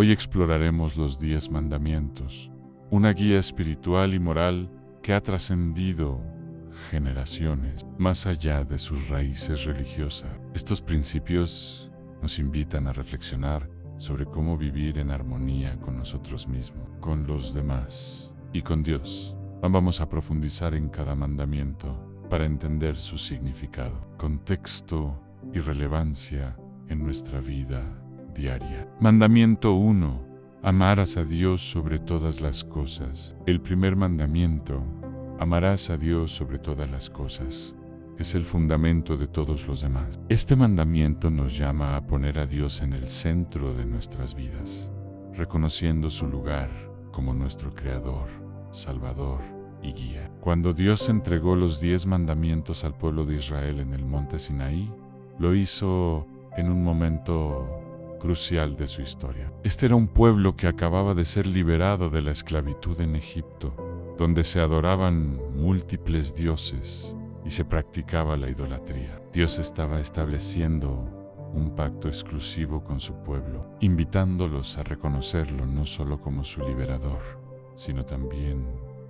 Hoy exploraremos los 10 mandamientos, una guía espiritual y moral que ha trascendido generaciones más allá de sus raíces religiosas. Estos principios nos invitan a reflexionar sobre cómo vivir en armonía con nosotros mismos, con los demás y con Dios. Vamos a profundizar en cada mandamiento para entender su significado, contexto y relevancia en nuestra vida diaria. Mandamiento 1. Amarás a Dios sobre todas las cosas. El primer mandamiento, amarás a Dios sobre todas las cosas, es el fundamento de todos los demás. Este mandamiento nos llama a poner a Dios en el centro de nuestras vidas, reconociendo su lugar como nuestro Creador, Salvador y Guía. Cuando Dios entregó los 10 mandamientos al pueblo de Israel en el monte Sinaí, lo hizo en un momento crucial de su historia. Este era un pueblo que acababa de ser liberado de la esclavitud en Egipto, donde se adoraban múltiples dioses y se practicaba la idolatría. Dios estaba estableciendo un pacto exclusivo con su pueblo, invitándolos a reconocerlo no solo como su liberador, sino también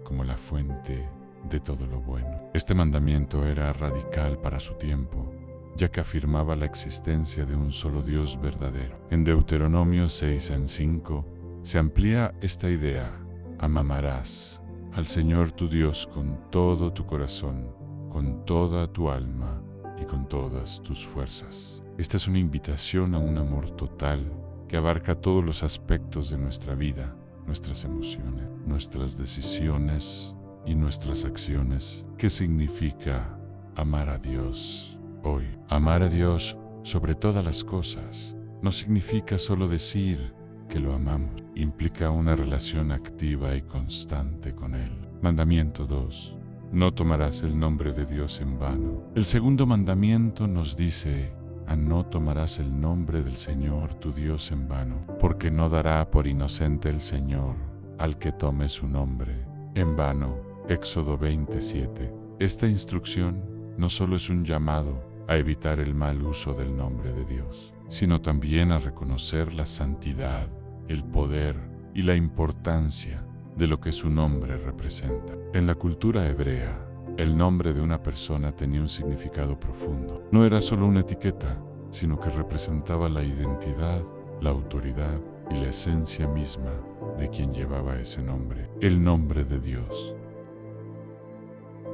como la fuente de todo lo bueno. Este mandamiento era radical para su tiempo, ya que afirmaba la existencia de un solo Dios verdadero. En Deuteronomio 6:5 se amplía esta idea: amarás al Señor tu Dios con todo tu corazón, con toda tu alma y con todas tus fuerzas. Esta es una invitación a un amor total que abarca todos los aspectos de nuestra vida, nuestras emociones, nuestras decisiones y nuestras acciones. ¿Qué significa amar a Dios hoy? Amar a Dios sobre todas las cosas no significa solo decir que lo amamos. Implica una relación activa y constante con Él. Mandamiento 2. No tomarás el nombre de Dios en vano. El segundo mandamiento nos dice: no tomarás el nombre del Señor tu Dios en vano, porque no dará por inocente el Señor al que tome su nombre en vano. Éxodo 27. Esta instrucción no solo es un llamado a evitar el mal uso del nombre de Dios, sino también a reconocer la santidad, el poder y la importancia de lo que su nombre representa. En la cultura hebrea, el nombre de una persona tenía un significado profundo. No era solo una etiqueta, sino que representaba la identidad, la autoridad y la esencia misma de quien llevaba ese nombre. El nombre de Dios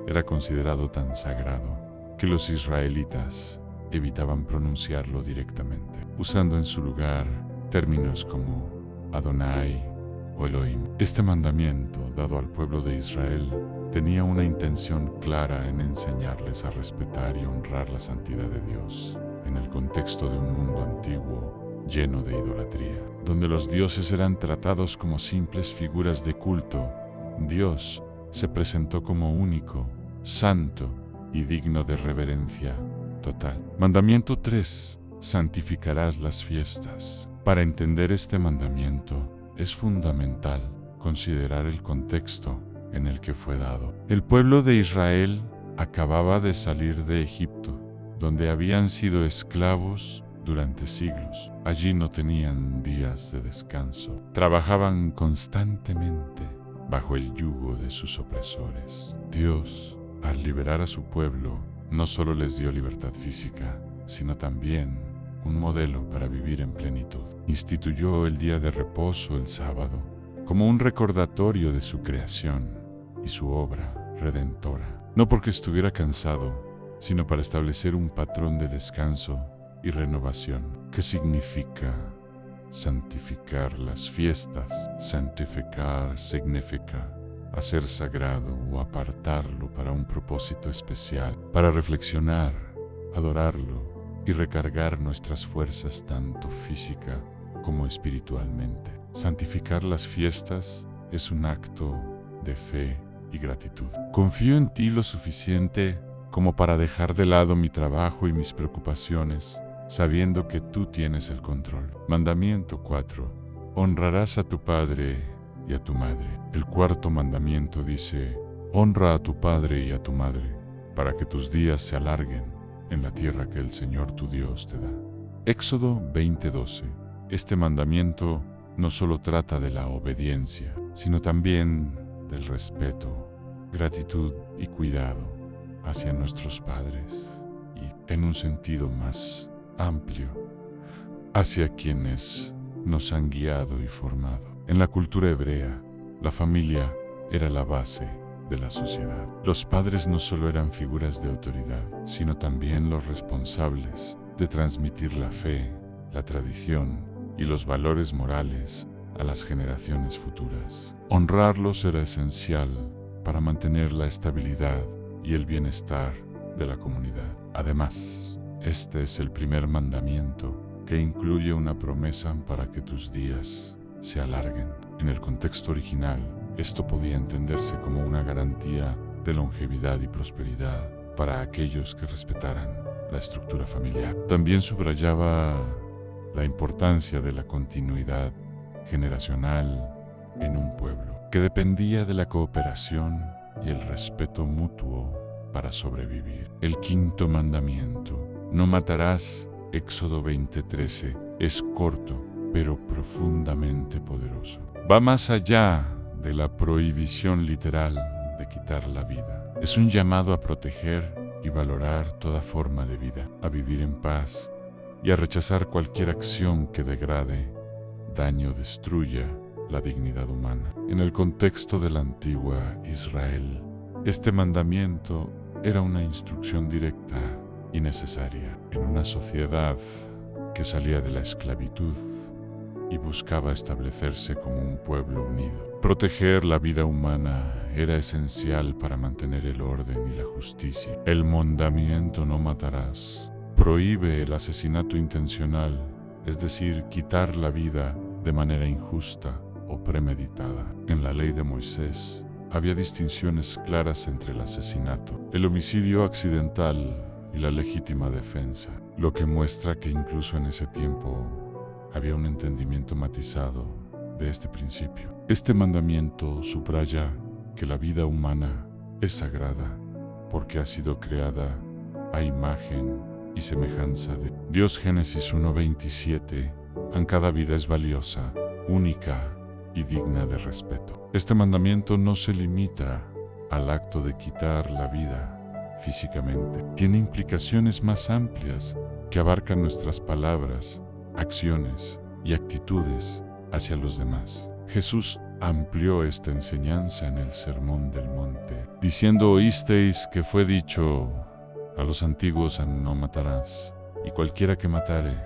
era considerado tan sagrado que los israelitas evitaban pronunciarlo directamente, usando en su lugar términos como Adonai o Elohim. Este mandamiento, dado al pueblo de Israel, tenía una intención clara en enseñarles a respetar y honrar la santidad de Dios, en el contexto de un mundo antiguo lleno de idolatría, donde los dioses eran tratados como simples figuras de culto. Dios se presentó como único, santo y digno de reverencia total. Mandamiento 3. Santificarás las fiestas. Para entender este mandamiento, es fundamental considerar el contexto en el que fue dado. El pueblo de Israel acababa de salir de Egipto, donde habían sido esclavos durante siglos. Allí no tenían días de descanso. Trabajaban constantemente bajo el yugo de sus opresores. Dios, al liberar a su pueblo, no solo les dio libertad física, sino también un modelo para vivir en plenitud. Instituyó el día de reposo, el sábado, como un recordatorio de su creación y su obra redentora. No porque estuviera cansado, sino para establecer un patrón de descanso y renovación. ¿Qué significa santificar las fiestas? Santificar significa hacer sagrado o apartarlo para un propósito especial, para reflexionar, adorarlo y recargar nuestras fuerzas tanto física como espiritualmente. Santificar las fiestas es un acto de fe y gratitud. Confío en ti lo suficiente como para dejar de lado mi trabajo y mis preocupaciones, sabiendo que tú tienes el control. Mandamiento 4. Honrarás a tu padre y a tu madre. El cuarto mandamiento dice: honra a tu padre y a tu madre, para que tus días se alarguen en la tierra que el Señor tu Dios te da. Éxodo 20:12. Este mandamiento no solo trata de la obediencia, sino también del respeto, gratitud y cuidado hacia nuestros padres y, en un sentido más amplio, hacia quienes nos han guiado y formado. En la cultura hebrea, la familia era la base de la sociedad. Los padres no solo eran figuras de autoridad, sino también los responsables de transmitir la fe, la tradición y los valores morales a las generaciones futuras. Honrarlos era esencial para mantener la estabilidad y el bienestar de la comunidad. Además, este es el primer mandamiento que incluye una promesa para que tus días se alarguen. En el contexto original, esto podía entenderse como una garantía de longevidad y prosperidad para aquellos que respetaran la estructura familiar. También subrayaba la importancia de la continuidad generacional en un pueblo, que dependía de la cooperación y el respeto mutuo para sobrevivir. El quinto mandamiento, no matarás, Éxodo 20:13, es corto, pero profundamente poderoso. Va más allá de la prohibición literal de quitar la vida. Es un llamado a proteger y valorar toda forma de vida, a vivir en paz y a rechazar cualquier acción que degrade, dañe o destruya la dignidad humana. En el contexto de la antigua Israel, este mandamiento era una instrucción directa y necesaria en una sociedad que salía de la esclavitud y buscaba establecerse como un pueblo unido. Proteger la vida humana era esencial para mantener el orden y la justicia. El mandamiento no matarás prohíbe el asesinato intencional, es decir, quitar la vida de manera injusta o premeditada. En la ley de Moisés había distinciones claras entre el asesinato, el homicidio accidental y la legítima defensa, lo que muestra que incluso en ese tiempo había un entendimiento matizado de este principio. Este mandamiento subraya que la vida humana es sagrada porque ha sido creada a imagen y semejanza de Dios. Génesis 1:27. Cada vida es valiosa, única y digna de respeto. Este mandamiento no se limita al acto de quitar la vida físicamente. Tiene implicaciones más amplias que abarcan nuestras palabras, acciones y actitudes hacia los demás. Jesús amplió esta enseñanza en el Sermón del Monte, diciendo: oísteis que fue dicho a los antiguos: no matarás, y cualquiera que matare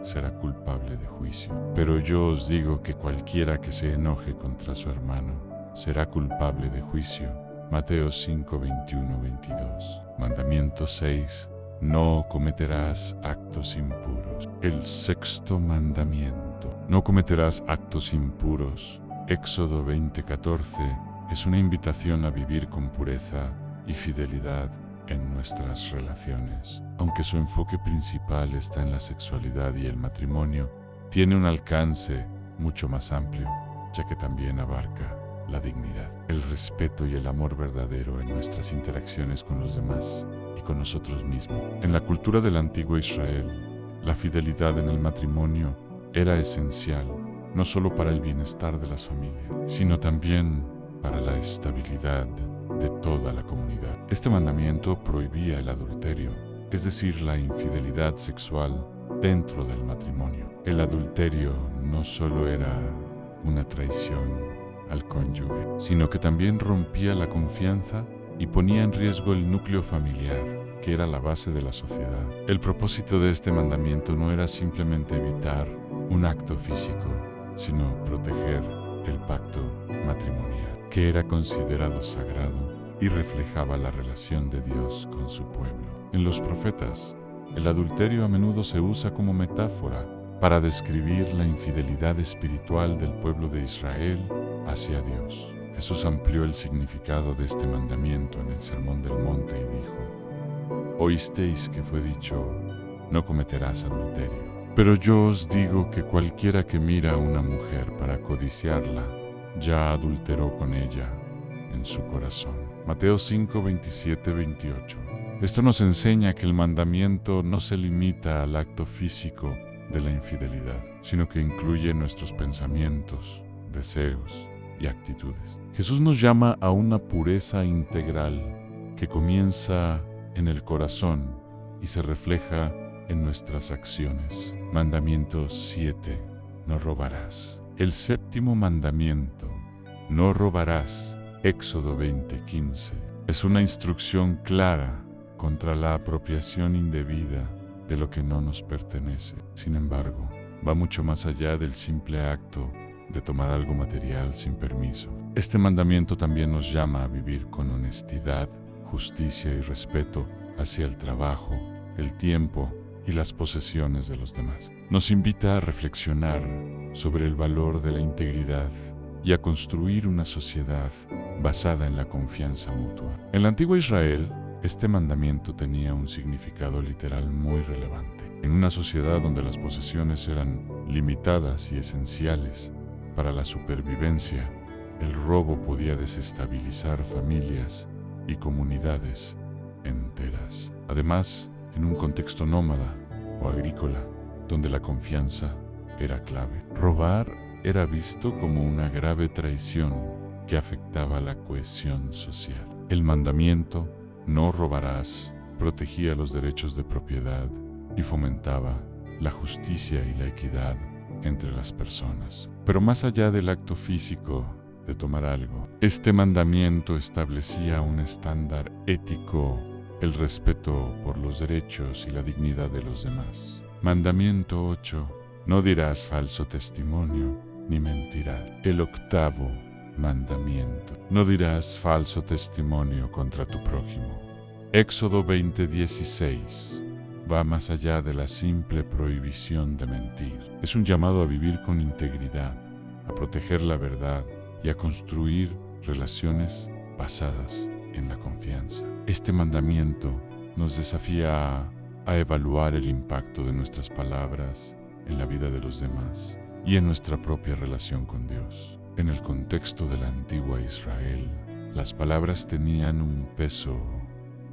será culpable de juicio. Pero yo os digo que cualquiera que se enoje contra su hermano será culpable de juicio. Mateo 5:21-22. Mandamiento 6. No cometerás actos impuros. El sexto mandamiento. No cometerás actos impuros. Éxodo 20:14 es una invitación a vivir con pureza y fidelidad en nuestras relaciones. Aunque su enfoque principal está en la sexualidad y el matrimonio, tiene un alcance mucho más amplio, ya que también abarca la dignidad, el respeto y el amor verdadero en nuestras interacciones con los demás y con nosotros mismos. En la cultura del antiguo Israel, la fidelidad en el matrimonio era esencial, no solo para el bienestar de las familias, sino también para la estabilidad de toda la comunidad. Este mandamiento prohibía el adulterio, es decir, la infidelidad sexual dentro del matrimonio. El adulterio no solo era una traición al cónyuge, sino que también rompía la confianza y ponía en riesgo el núcleo familiar, que era la base de la sociedad. El propósito de este mandamiento no era simplemente evitar un acto físico, sino proteger el pacto matrimonial, que era considerado sagrado y reflejaba la relación de Dios con su pueblo. En los profetas, el adulterio a menudo se usa como metáfora para describir la infidelidad espiritual del pueblo de Israel hacia Dios. Jesús amplió el significado de este mandamiento en el Sermón del Monte y dijo: oísteis que fue dicho: no cometerás adulterio. Pero yo os digo que cualquiera que mira a una mujer para codiciarla, ya adulteró con ella en su corazón. Mateo 5:27-28. Esto nos enseña que el mandamiento no se limita al acto físico de la infidelidad, sino que incluye nuestros pensamientos, deseos y actitudes. Jesús nos llama a una pureza integral que comienza en el corazón y se refleja en nuestras acciones. Mandamiento 7. No robarás. El séptimo mandamiento, no robarás, Éxodo 20:15, es una instrucción clara contra la apropiación indebida de lo que no nos pertenece. Sin embargo, va mucho más allá del simple acto de tomar algo material sin permiso. Este mandamiento también nos llama a vivir con honestidad, justicia y respeto hacia el trabajo, el tiempo y las posesiones de los demás. Nos invita a reflexionar sobre el valor de la integridad y a construir una sociedad basada en la confianza mutua. En la antigua Israel, este mandamiento tenía un significado literal muy relevante. En una sociedad donde las posesiones eran limitadas y esenciales para la supervivencia, el robo podía desestabilizar familias y comunidades enteras. Además, en un contexto nómada o agrícola, donde la confianza era clave, robar era visto como una grave traición que afectaba la cohesión social. El mandamiento "no robarás" protegía los derechos de propiedad y fomentaba la justicia y la equidad entre las personas. Pero más allá del acto físico de tomar algo, este mandamiento establecía un estándar ético, el respeto por los derechos y la dignidad de los demás. Mandamiento 8. No dirás falso testimonio ni mentirás. El octavo mandamiento. No dirás falso testimonio contra tu prójimo. Éxodo 20:16. Va más allá de la simple prohibición de mentir. Es un llamado a vivir con integridad, a proteger la verdad y a construir relaciones basadas en la confianza. Este mandamiento nos desafía a evaluar el impacto de nuestras palabras en la vida de los demás y en nuestra propia relación con Dios. En el contexto de la antigua Israel, las palabras tenían un peso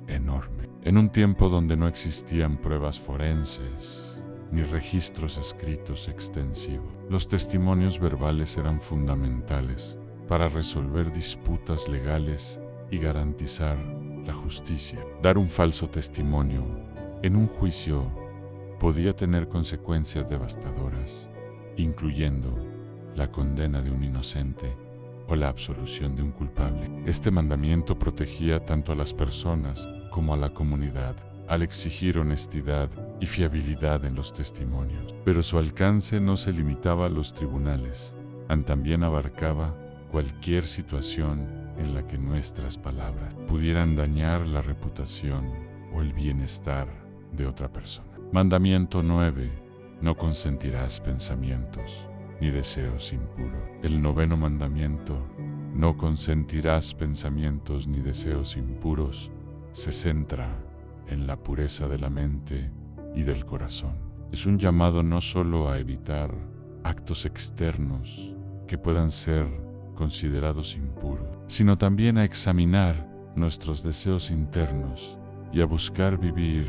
enorme. En un tiempo donde no existían pruebas forenses ni registros escritos extensivos, los testimonios verbales eran fundamentales para resolver disputas legales y garantizar la justicia. Dar un falso testimonio en un juicio podía tener consecuencias devastadoras, incluyendo la condena de un inocente o la absolución de un culpable. Este mandamiento protegía tanto a las personas como a la comunidad al exigir honestidad y fiabilidad en los testimonios. Pero su alcance no se limitaba a los tribunales, también abarcaba cualquier situación en la que nuestras palabras pudieran dañar la reputación o el bienestar de otra persona. Mandamiento 9. No consentirás pensamientos ni deseos impuros. El noveno mandamiento, no consentirás pensamientos ni deseos impuros, se centra en la pureza de la mente y del corazón. Es un llamado no solo a evitar actos externos que puedan ser considerados impuros, sino también a examinar nuestros deseos internos y a buscar vivir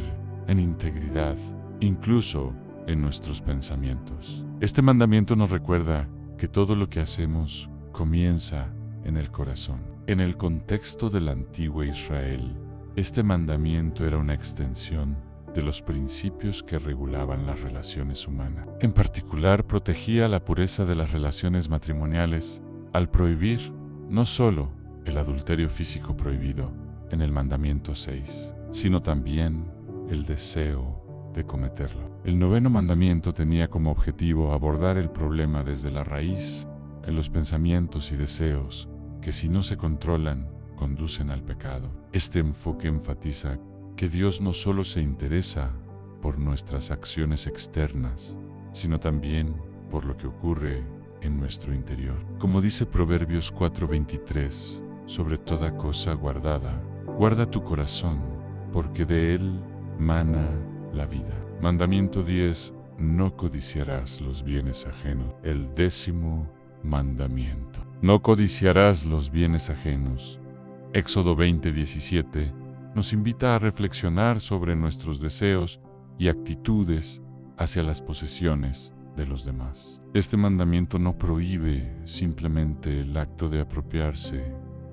en integridad, incluso en nuestros pensamientos. Este mandamiento nos recuerda que todo lo que hacemos comienza en el corazón. En el contexto de la antigua Israel, este mandamiento era una extensión de los principios que regulaban las relaciones humanas. En particular, protegía la pureza de las relaciones matrimoniales al prohibir no solo el adulterio físico prohibido en el mandamiento 6, sino también el deseo de cometerlo. El noveno mandamiento tenía como objetivo abordar el problema desde la raíz en los pensamientos y deseos que, si no se controlan, conducen al pecado. Este enfoque enfatiza que Dios no solo se interesa por nuestras acciones externas, sino también por lo que ocurre en nuestro interior. Como dice Proverbios 4:23, sobre toda cosa guardada, guarda tu corazón, porque de él mana la vida. Mandamiento 10. No codiciarás los bienes ajenos. El 10º mandamiento. No codiciarás los bienes ajenos. Éxodo 20:17 nos invita a reflexionar sobre nuestros deseos y actitudes hacia las posesiones de los demás. Este mandamiento no prohíbe simplemente el acto de apropiarse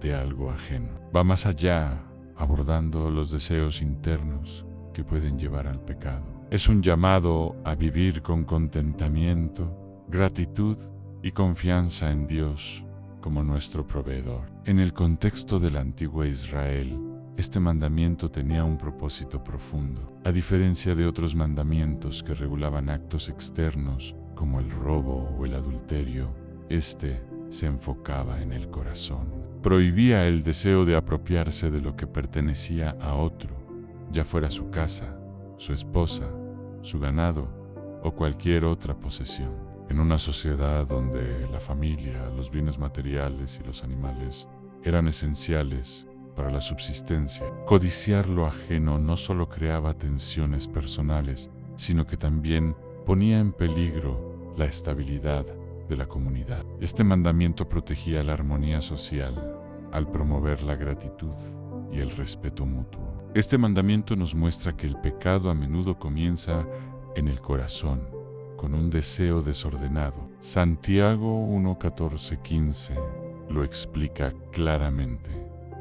de algo ajeno. Va más allá, abordando los deseos internos que pueden llevar al pecado. Es un llamado a vivir con contentamiento, gratitud y confianza en Dios como nuestro proveedor. En el contexto del antiguo Israel, este mandamiento tenía un propósito profundo. A diferencia de otros mandamientos que regulaban actos externos como el robo o el adulterio, este se enfocaba en el corazón. Prohibía el deseo de apropiarse de lo que pertenecía a otro, ya fuera su casa, su esposa, su ganado o cualquier otra posesión. En una sociedad donde la familia, los bienes materiales y los animales eran esenciales para la subsistencia, codiciar lo ajeno no solo creaba tensiones personales, sino que también ponía en peligro la estabilidad de la comunidad. Este mandamiento protegía la armonía social al promover la gratitud y el respeto mutuo. Este mandamiento nos muestra que el pecado a menudo comienza en el corazón, con un deseo desordenado. Santiago 1:14-15 lo explica claramente.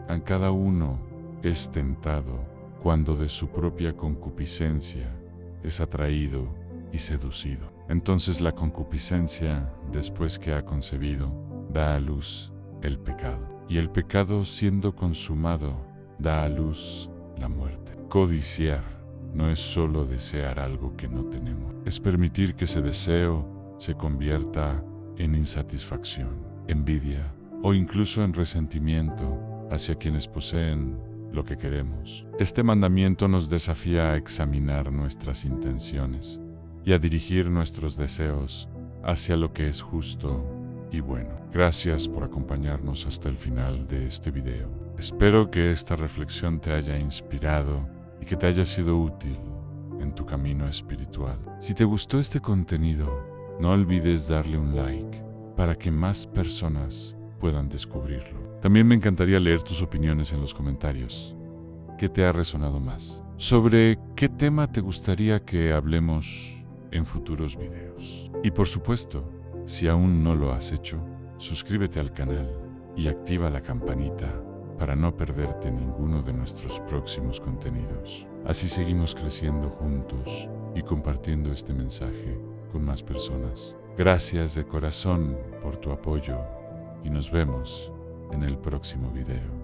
A cada uno es tentado cuando de su propia concupiscencia es atraído y seducido. Entonces la concupiscencia, después que ha concebido, da a luz el pecado. Y el pecado, siendo consumado, da a luz la muerte. Codiciar no es solo desear algo que no tenemos. Es permitir que ese deseo se convierta en insatisfacción, envidia o incluso en resentimiento hacia quienes poseen lo que queremos. Este mandamiento nos desafía a examinar nuestras intenciones y a dirigir nuestros deseos hacia lo que es justo y bueno. Gracias por acompañarnos hasta el final de este video. Espero que esta reflexión te haya inspirado y que te haya sido útil en tu camino espiritual. Si te gustó este contenido, no olvides darle un like para que más personas puedan descubrirlo. También me encantaría leer tus opiniones en los comentarios. ¿Qué te ha resonado más? ¿Sobre qué tema te gustaría que hablemos en futuros videos? Y por supuesto, si aún no lo has hecho, suscríbete al canal y activa la campanita para no perderte ninguno de nuestros próximos contenidos. Así seguimos creciendo juntos y compartiendo este mensaje con más personas. Gracias de corazón por tu apoyo y nos vemos en el próximo video.